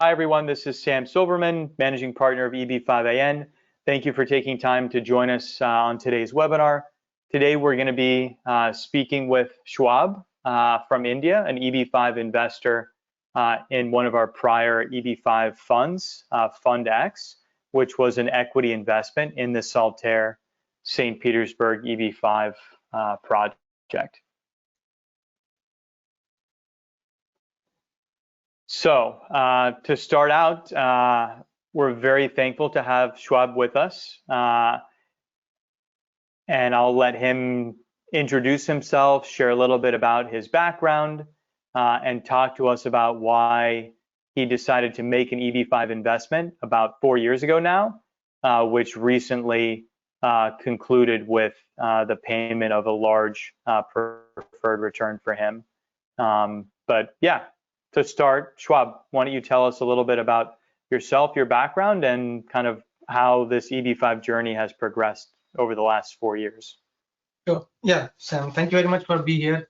Hi, everyone. This is Sam Silverman, Managing Partner of EB-5 Thank you for taking time to join us on today's webinar. Today, we're going to be speaking with Shuaib from India, an EB-5 investor in one of our prior EB-5 funds, Fund X, which was an equity investment in the Saltaire St. Petersburg EB-5 project. So to start out, we're very thankful to have Shuaib with us, and I'll let him introduce himself, share a little bit about his background, and talk to us about why he decided to make an EB-5 investment about 4 years ago now, which recently concluded with the payment of a large preferred return for him. But yeah. To start, Shuaib, why don't you tell us a little bit about yourself, your background, and kind of how this EB-5 journey has progressed over the last 4 years? Sure. Yeah, Sam, thank you very much for being here.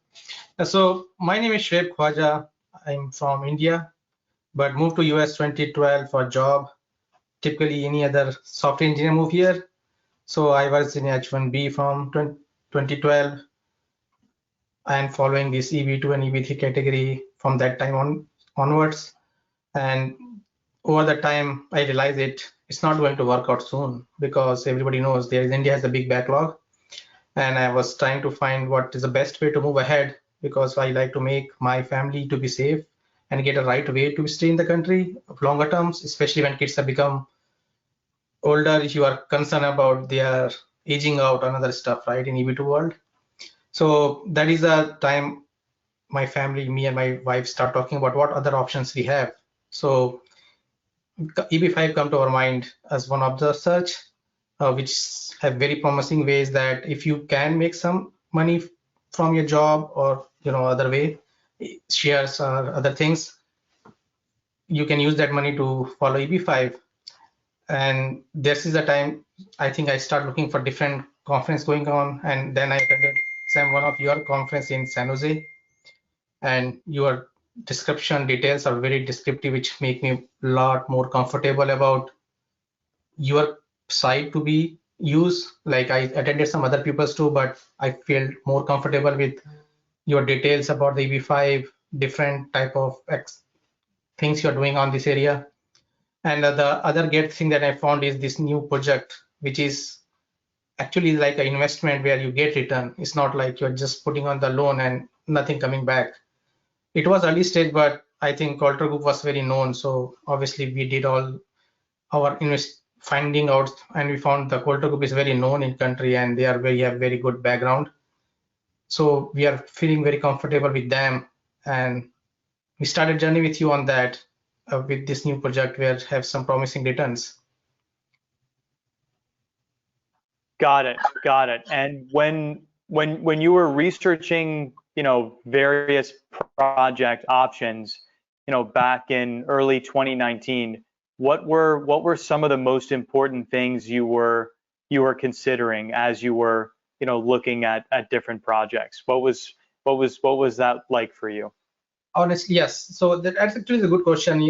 So my name is Shuaib. I'm from India, but moved to US 2012 for a job. Typically, any other software engineer move here. So I was in H1B from 2012 and following this EB2 and EB3 category from that time onwards. And over the time, I realized it's not going to work out soon because everybody knows India has a big backlog. And I was trying to find what is the best way to move ahead because I like to make my family to be safe and get a right way to stay in the country of longer terms, especially when kids have become older. If you are concerned about their aging out and other stuff, right, in EB2 world. So that is the time my family, me and my wife start talking about what other options we have. So EB-5 come to our mind as one of the search, which have very promising ways that if you can make some money from your job or other way, shares or other things, you can use that money to follow EB-5. And this is the time I think I start looking for different conference going on, and then I attended one of your conference in San Jose, and your description details are very descriptive, which make me a lot more comfortable about your site to be used. Like I attended some other people's too, but I feel more comfortable with your details about the EB-5, different type of things you're doing on this area. And the other great thing that I found is this new project, which is actually like an investment where you get return. It's not like you're just putting on the loan and nothing coming back. It was early stage, but I think Kolter Group was very known. So obviously we did all our finding out, and we found the Kolter Group is very known in country and they have very good background. So we are feeling very comfortable with them, and we started journey with you on that with this new project where have some promising returns. Got it. And when you were researching, various project options, back in early 2019, what were some of the most important things you were considering as you were, looking at different projects? What was that like for you? Honestly, yes. So that's actually a good question.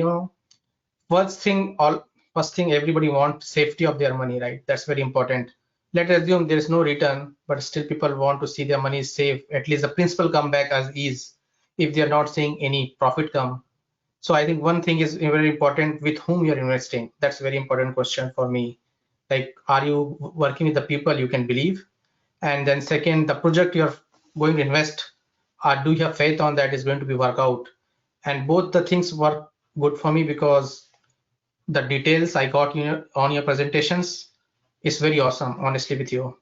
First thing everybody wants safety of their money, right? That's very important. Let's assume there is no return, but still people want to see their money safe. At least the principal come back as is, if they're not seeing any profit come. So I think one thing is very important with whom you're investing. That's a very important question for me. Like, are you working with the people you can believe? And then second, the project you're going to invest, do you have faith on that is going to be work out? And both the things work good for me because the details I got on your presentations is very awesome, honestly with you.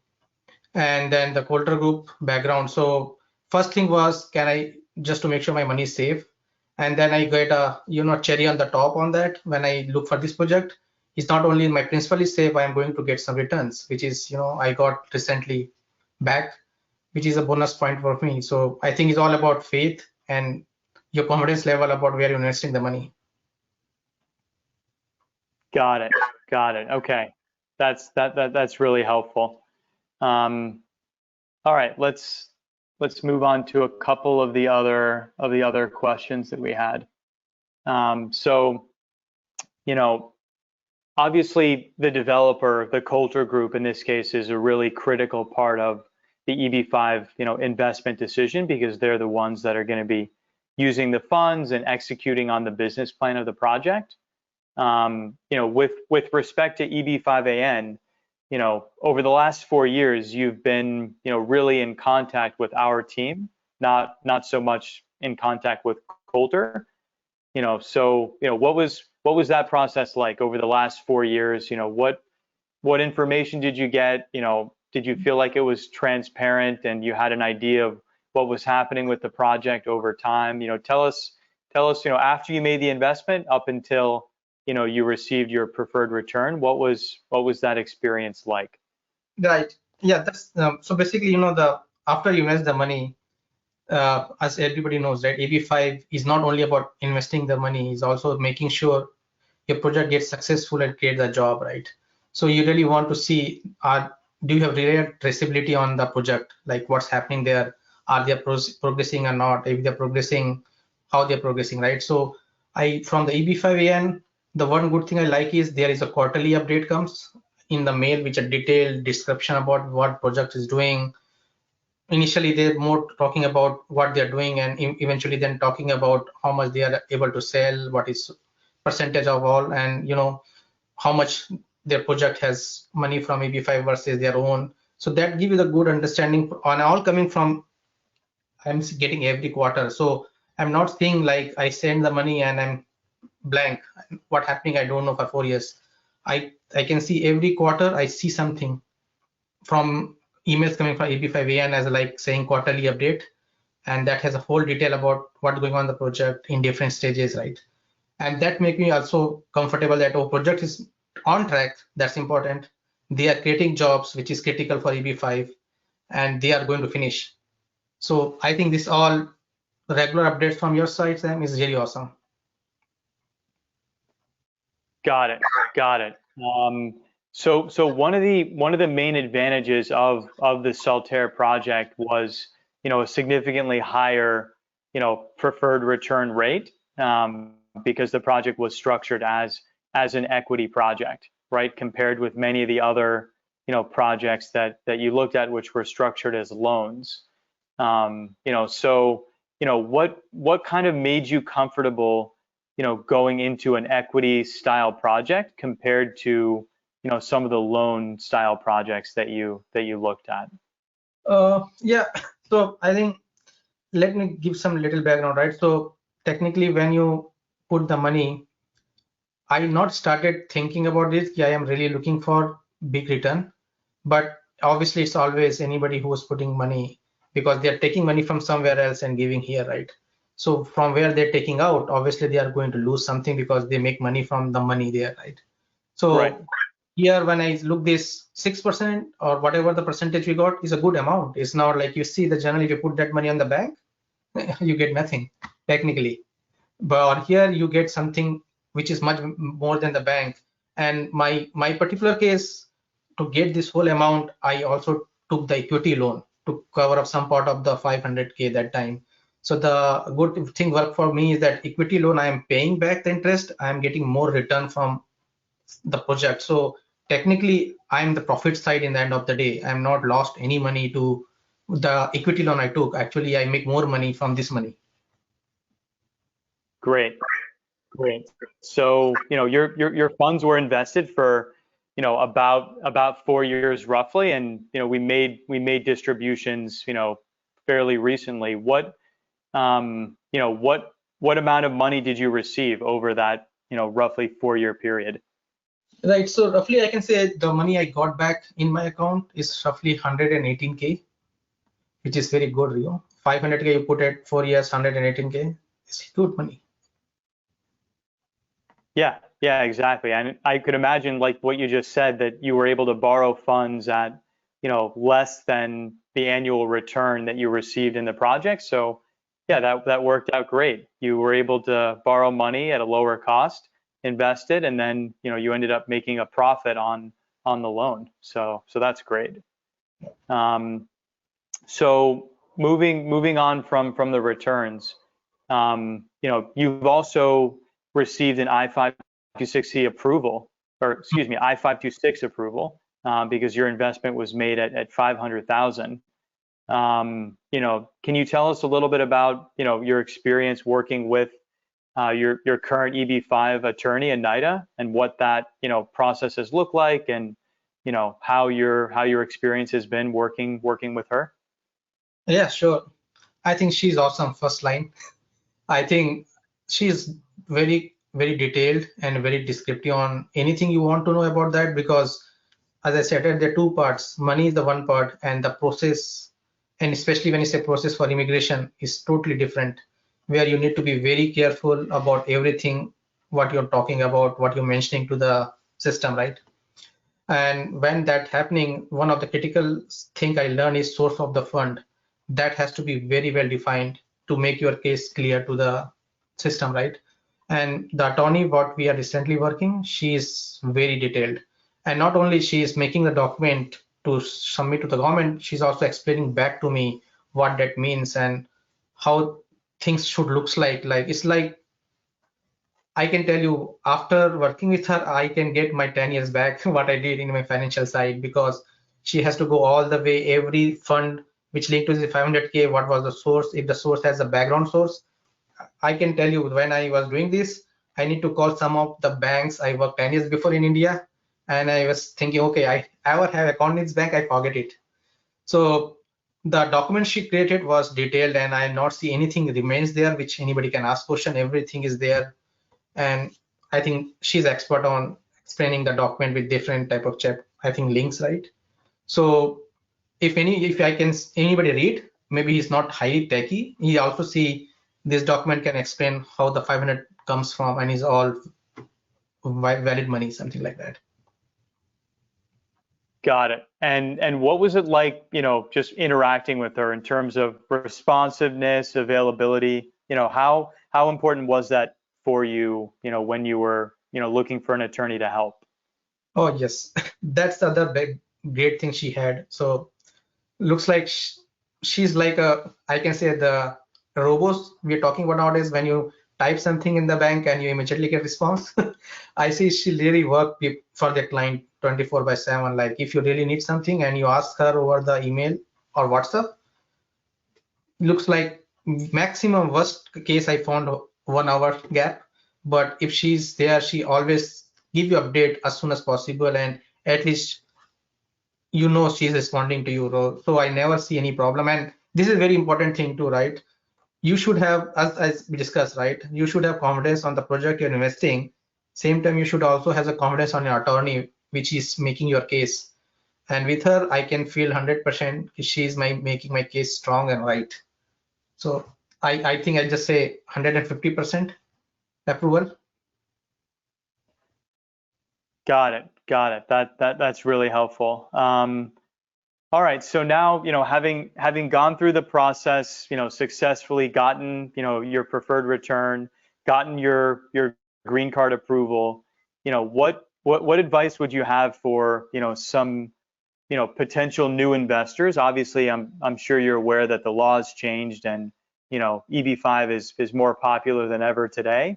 And then the Kolter Group background. So first thing was, can I just to make sure my money is safe? And then I get a cherry on the top on that when I look for this project. It's not only my principal is safe, I am going to get some returns, which is I got recently back, which is a bonus point for me. So I think it's all about faith and your confidence level about where you're investing the money. Got it. Okay, that's really helpful. All right, let's move on to a couple of the other questions that we had. So you know, obviously the developer, the Kolter group in this case, is a really critical part of the EB-5, investment decision, because they're the ones that are going to be using the funds and executing on the business plan of the project. With respect to EB-5AN, over the last 4 years, you've been, really in contact with our team, not so much in contact with Kolter. So what was that process like over the last 4 years? What information did you get? Did you feel like it was transparent and you had an idea of what was happening with the project over time? Tell us, after you made the investment up until you received your preferred return, what was that experience like? Right. Yeah. That's so basically, the after you invest the money, as everybody knows, right? EB-5 is not only about investing the money; it's also making sure your project gets successful and create the job, right? So you really want to see, do you have real traceability on the project, like what's happening there? Are they progressing or not? If they're progressing, how they're progressing, right? So from the EB-5AN, the one good thing I like is there is a quarterly update comes in the mail, which a detailed description about what project is doing. Initially, they're more talking about what they're doing, and eventually then talking about how much they are able to sell, what is percentage of all, and how much their project has money from EB-5 versus their own. So that gives you the good understanding on all coming from, I'm getting every quarter. So I'm not saying like I send the money and I'm blank. What happening, I don't know for 4 years. I can see every quarter, I see something from emails coming from EB-5AN as like saying quarterly update. And that has a whole detail about what's going on in the project in different stages, right? And that make me also comfortable that our project is on track. That's important. They are creating jobs, which is critical for EB-5, and they are going to finish. So I think this all regular updates from your side, Sam, is really awesome. Got it. So one of the main advantages of the Saltaire project was, a significantly higher, preferred return rate, because the project was structured as an equity project, right? Compared with many of the other, projects that you looked at, which were structured as loans. So what kind of made you comfortable, going into an equity style project compared to, some of the loan style projects that you looked at? Yeah. So I think, let me give some little background, right? So technically, when you put the money, I not started thinking about this. Yeah, I am really looking for big return, but obviously it's always anybody who is putting money, because they are taking money from somewhere else and giving here, right? So from where they're taking out, obviously they are going to lose something because they make money from the money there, right? So Right. here, when I look this 6% or whatever the percentage we got is a good amount. It's not like you see the general, if you put that money on the bank, you get nothing technically. But here you get something which is much more than the bank. And my particular case, to get this whole amount, I also took the equity loan to cover up some part of the 500K that time. So the good thing work for me is that equity loan, I am paying back the interest, I am getting more return from the project. So technically, I'm the profit side in the end of the day. I'm not lost any money to the equity loan I took. Actually, I make more money from this money. Great. So, your funds were invested for, about 4 years roughly, and we made distributions, fairly recently. What amount of money did you receive over that, roughly 4-year period? Right. So roughly, I can say the money I got back in my account is roughly 118K, which is very good. 500K you put it 4 years, 118K. It's good money. Yeah, exactly. And I could imagine, like what you just said, that you were able to borrow funds at, less than the annual return that you received in the project. So yeah, that worked out great. You were able to borrow money at a lower cost, invest it, and then, you ended up making a profit on the loan. So that's great. So moving on from the returns, you've also received an I-5 I-526C approval, or excuse me, I-526 approval, because your investment was made at 500,000. You know, can you tell us a little bit about, you know, your experience working with your current EB-5 attorney, Anita, and what that, you know, process has looked like, and, you know, how your experience has been working with her? Yeah, sure. I think she's awesome first line. I think she's very detailed and very descriptive on anything you want to know about that, because as I said, there are two parts. Money is the one part, and the process, and especially when you say process for immigration, is totally different, where you need to be very careful about everything, what you're talking about, what you're mentioning to the system, right? And when that happening, one of the critical thing I learned is source of the fund. That has to be very well defined to make your case clear to the system, right? And the attorney, what we are recently working, she is very detailed. And not only she is making the document to submit to the government, she's also explaining back to me what that means and how things should looks like. Like it's like I can tell you, after working with her, I can get my 10 years back what I did in my financial side, because she has to go all the way, every fund which linked to the 500K, what was the source, if the source has a background source. I can tell you, when I was doing this, I need to call some of the banks I worked 10 years before in India, and I was thinking, okay, I ever have account in this bank, I forget it. So the document she created was detailed, and I not see anything remains there which anybody can ask question. Everything is there, and I think she's expert on explaining the document with different type of chat, I think links, right? So if I can anybody read, maybe he's not highly techy, he also see this document can explain how the 500 comes from and is all valid money, something like that. Got it. And what was it like, you know, just interacting with her in terms of responsiveness, availability? You know, how important was that for you, you know, when you were, you know, looking for an attorney to help? Oh yes, that's the other big great thing she had. So looks like she's like a, I can say, the robots we're talking about nowadays, when you type something in the bank and you immediately get response. I see she really work for the client 24/7. Like if you really need something and you ask her over the email or WhatsApp, looks like maximum worst case I found 1 hour gap. But if she's there, she always give you update as soon as possible, and at least you know she's responding to you. So I never see any problem. And this is a very important thing too, right? You should have, as we discussed, right? You should have confidence on the project you're investing. Same time, you should also have a confidence on your attorney, which is making your case. And with her, I can feel 100% she's making my case strong and right. So I think I'll just say 150% approval. Got it. Got it. That's really helpful. All right. So now, you know, having gone through the process, you know, successfully gotten, you know, your preferred return, gotten your green card approval, you know, what advice would you have for, you know, some, you know, potential new investors? Obviously, I'm sure you're aware that the laws changed, and, you know, EB-5 is more popular than ever today.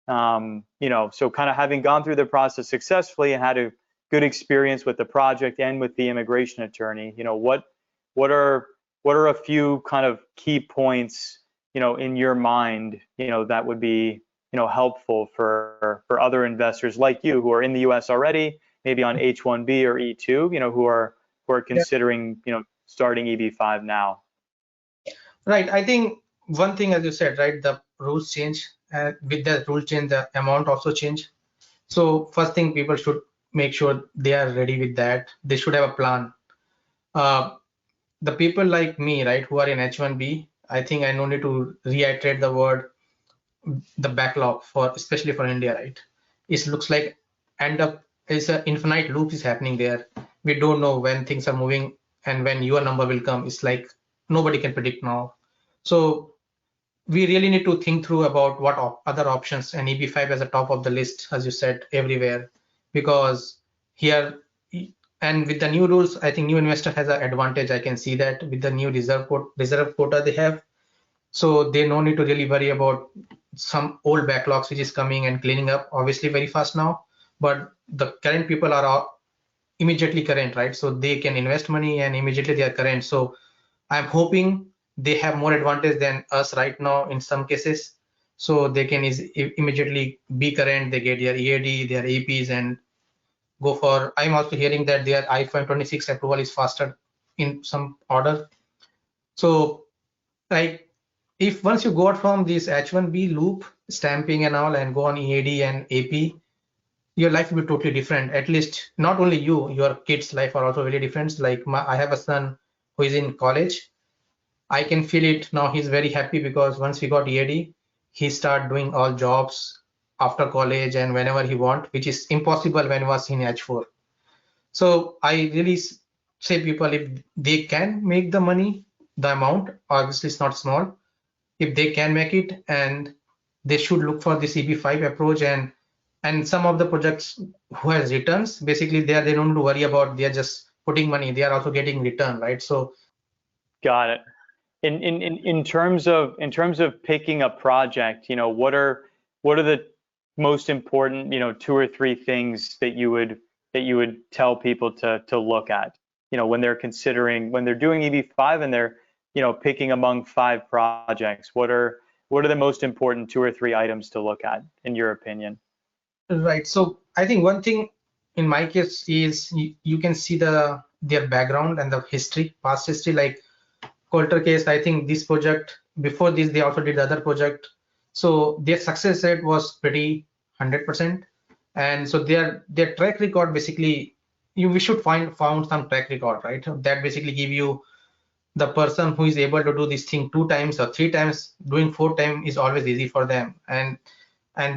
You know, so kind of having gone through the process successfully and had a good experience with the project and with the immigration attorney, you know, what are a few kind of key points, you know, in your mind, you know, that would be, you know, helpful for other investors like you who are in the U.S. already, maybe on H-1B or E-2, you know, who are considering, you know, starting EB-5 now? Right. I think one thing, as you said, right, the rules change. With the rule change, the amount also change. So first thing, people should make sure they are ready with that. They should have a plan. The people like me, right, who are in H-1B, I think I no need to reiterate the word, the backlog for, especially for India, right? It looks like end up is an infinite loop is happening there. We don't know when things are moving and when your number will come. It's like nobody can predict now. So we really need to think through about what other options, and EB-5 as a top of the list, as you said, everywhere, because here, and with the new rules, I think new investor has an advantage. I can see that with the new reserve quota they have, So they no need to really worry about some old backlogs which is coming and cleaning up obviously very fast now. But the current people are all immediately current, right? So they can invest money and immediately they are current. So I'm hoping they have more advantage than us right now in some cases. So they can immediately be current, they get their EAD, their APs, and go for. I'm also hearing that their I-526 approval is faster in some order. So like if once you go out from this H1B loop, stamping and all, and go on EAD and AP, your life will be totally different. At least not only you, your kids' life are also very different. Like I have a son who is in college. I can feel it now. He's very happy because once we got EAD, he started doing all jobs after college and whenever he want, which is impossible when he was in H4. So I really say people, if they can make the money, the amount, obviously it's not small, if they can make it, and they should look for this EB-5 approach. And some of the projects who has returns, basically they don't need to worry about, they're just putting money, they are also getting return, right? So Got it. In terms of picking a project, what are the most important, 2 or 3 things that you would tell people to look at, when they're doing EB-5 and they're, picking among 5 projects. What are the most important 2 or 3 items to look at, in your opinion? right. So I think one thing in my case is you can see their background and the history, past history. Like Kolter case, I think this project, before this, they also did the other project. So their success rate was pretty 100%. And so their track record, basically, we should found some track record, right? That basically give you the person who is able to do this thing 2 times or 3 times. Doing 4 times is always easy for them. And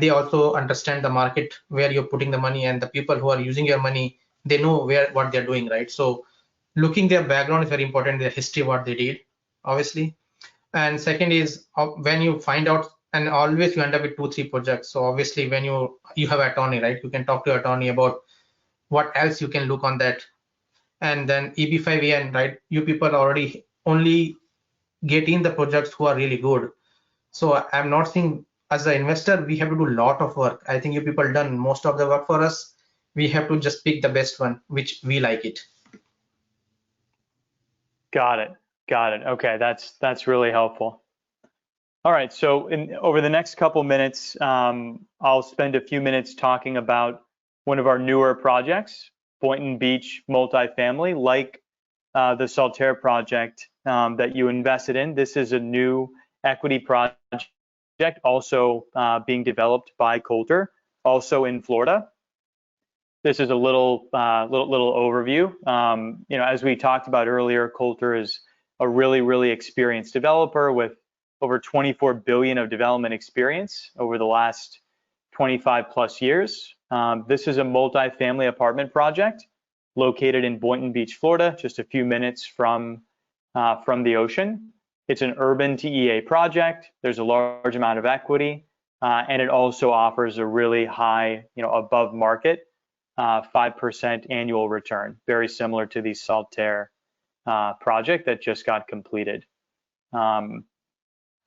they also understand the market where you're putting the money, and the people who are using your money, they know what they're doing, right? So looking their background is very important, their history, what they did, obviously. And second is when you find out, and always you end up with 2 3 projects. So obviously when you have attorney, right, you can talk to your attorney about what else you can look on that. And then EB-5 right, you people already only get in the projects who are really good. So I'm not saying as an investor we have to do a lot of work. I think you people done most of the work for us. We have to just pick the best one which we like it. Got it. Okay, that's really helpful. All right, so over the next couple minutes, I'll spend a few minutes talking about one of our newer projects, Boynton Beach multifamily, like the Saltaire project that you invested in. This is a new equity project, also being developed by Kolter, also in Florida. This is a little overview. As we talked about earlier, Kolter is a really experienced developer with over 24 billion of development experience over the last 25 plus years. This is a multi-family apartment project located in Boynton Beach, Florida, just a few minutes from the ocean. It's an urban TEA project. There's a large amount of equity, and it also offers a really high, above market 5% annual return, very similar to the Saltaire project that just got completed.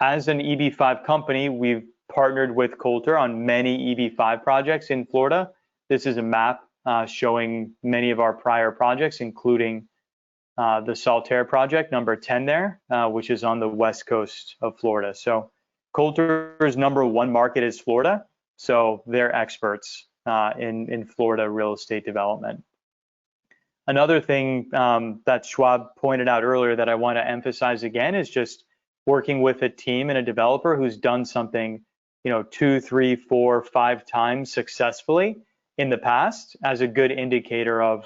As an EB-5 company, we've partnered with Kolter on many EB-5 projects in Florida. This is a map showing many of our prior projects, including the Saltaire project, number 10 there, which is on the west coast of Florida. So Kolter's #1 market is Florida, so they're experts in Florida real estate development. Another thing that Shuaib pointed out earlier that I want to emphasize again is just working with a team and a developer who's done something, 2, 3, 4, 5 times successfully in the past as a good indicator of,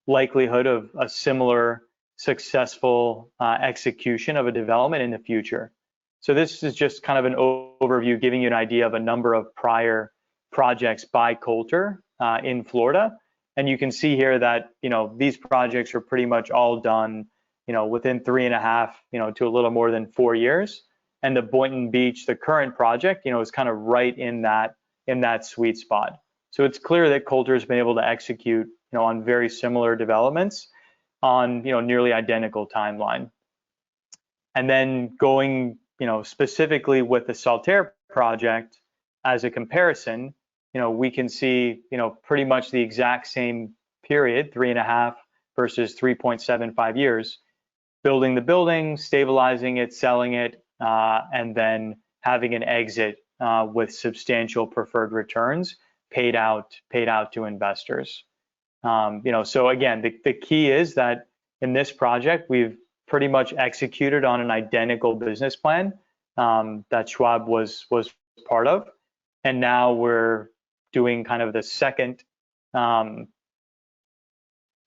likelihood of a similar successful execution of a development in the future. So this is just kind of an overview, giving you an idea of a number of prior projects by Kolter in Florida. And you can see here that, these projects are pretty much all done, within 3.5, to a little more than 4 years. And the Boynton Beach, the current project, is kind of right in that sweet spot. So it's clear that Kolter has been able to execute, on very similar developments on, nearly identical timeline. And then going specifically with the Saltaire project as a comparison, we can see, pretty much the exact same period, 3.5 versus 3.75 years, building the building, stabilizing it, selling it, and then having an exit with substantial preferred returns paid out to investors. So again, the key is that in this project, we've pretty much executed on an identical business plan that Shuaib was part of, and now we're doing kind of the second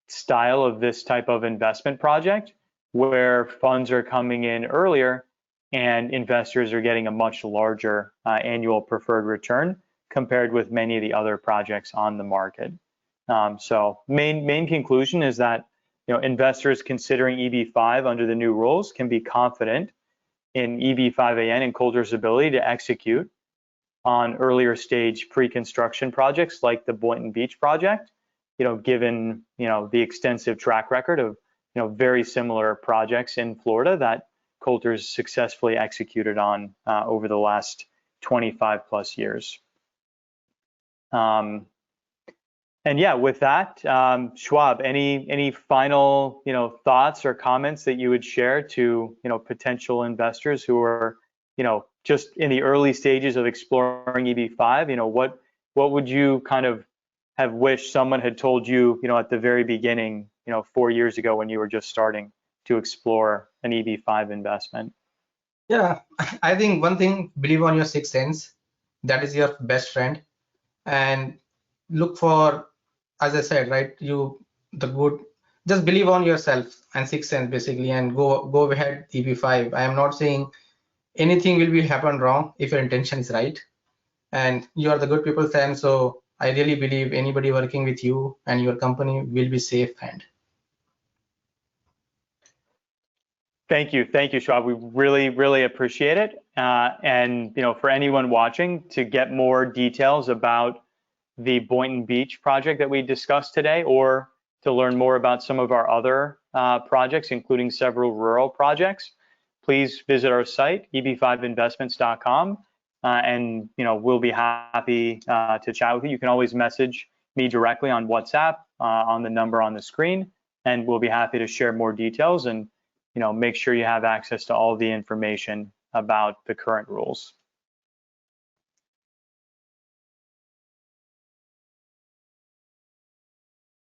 style of this type of investment project, where funds are coming in earlier and investors are getting a much larger annual preferred return compared with many of the other projects on the market. So main conclusion is that investors considering EB-5 under the new rules can be confident in EB-5AN and Kolter's ability to execute on earlier stage pre-construction projects like the Boynton Beach project, given the extensive track record of very similar projects in Florida that Kolter's successfully executed on over the last 25 plus years. And yeah, with that, Shuaib, any final thoughts or comments that you would share to potential investors who are just in the early stages of exploring EB-5? What would you kind of have wished someone had told you at the very beginning 4 years ago when you were just starting to explore an EB-5 investment? Yeah, I think one thing, believe on your sixth sense. That is your best friend, and look for, as I said, right, just believe on yourself and sixth sense basically, and go ahead EB-5. I am not saying anything will be happen wrong if your intention is right, and you are the good people's friend. So I really believe anybody working with you and your company will be safe hand. Thank you, Shuaib. We really appreciate it. And for anyone watching, to get more details about the Boynton Beach project that we discussed today, or to learn more about some of our other projects, including several rural projects, please visit our site, eb5investments.com, and we'll be happy to chat with you. You can always message me directly on WhatsApp on the number on the screen, and we'll be happy to share more details and make sure you have access to all the information about the current rules.